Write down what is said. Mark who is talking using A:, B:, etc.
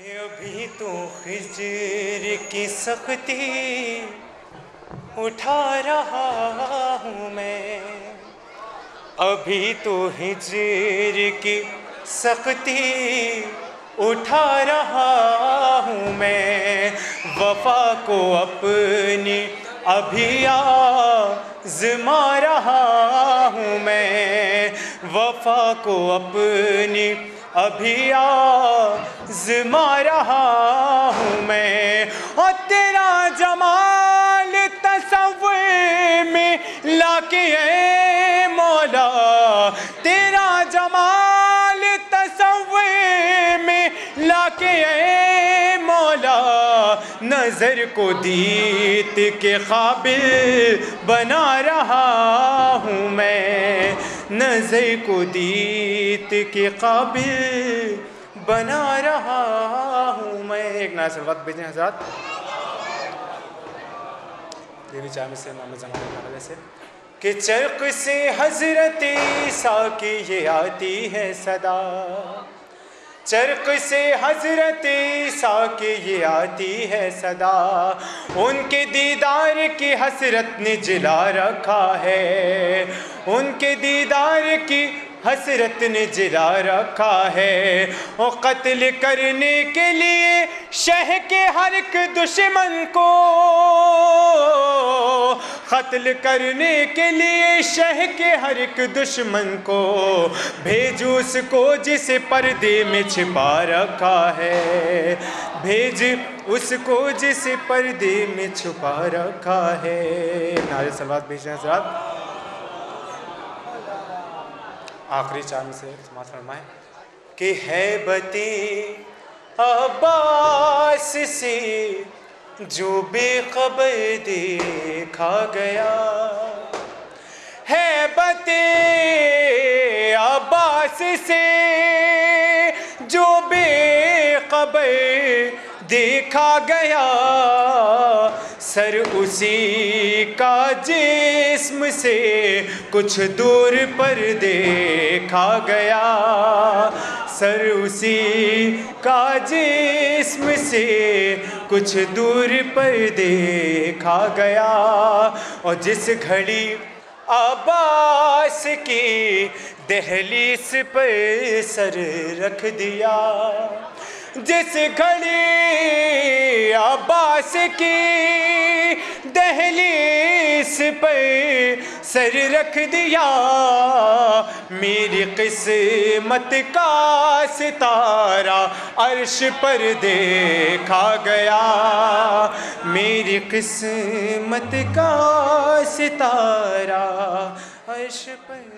A: ابھی تو خضر کی سختی اٹھا رہا ہوں میں، ابھی تو ہجر کی سختی اٹھا رہا ہوں میں، وفا کو اپنی ابھی آزما رہا ہوں میں، وفا کو اپنی ابھی آزما رہا ہوں میں، اور تیرا جمال تصور میں لا کے اے مولا، تیرا جمال تصور میں لا کے اے مولا، نظر کو دیت کے قابل بنا رہا ہوں میں، نظر کو دیت کے قابل بنا رہا ہوں میں۔ ایک نیا سلوات بھیجیں حضرات، یہ بھی جامع سے محمد زمان کے حوالے سے، کہ چرخ سے حضرت عیسیٰ کی یہ آتی ہے صدا، چرخ سے حضرت عیسیٰ کی یہ آتی ہے صدا، ان کے دیدار کی حسرت نے جلا رکھا ہے، ان کے دیدار کی حسرت نے جلا رکھا ہے، اور قتل کرنے کے لیے شہ کے ہر ایک دشمن کو، قتل کرنے کے لیے شہ کے ہر ایک دشمن کو، بھیجو اس کو جس پردے میں چھپا رکھا ہے، بھیج اس کو جس پردے میں چھپا رکھا ہے۔ نعرہ صلوات بھیجیں حضرات۔ آخری چار میں سے سماعت فرمائیں کہ ہیبت عباس سے جو بے خبر دیکھا گیا، ہیبت عباس سے جو بے خبر دیکھا گیا، سر اسی کا جسم سے کچھ دور پر دیکھا گیا، سر اسی کا جسم سے کچھ دور پر دیکھا گیا، اور جس گھڑی عباس کی دہلیز پر سر رکھ دیا، جس گھڑی عباس کی دہلیز پر سر رکھ دیا، میری قسمت کا ستارہ عرش پر دیکھا گیا، میری قسمت کا ستارہ عرش پر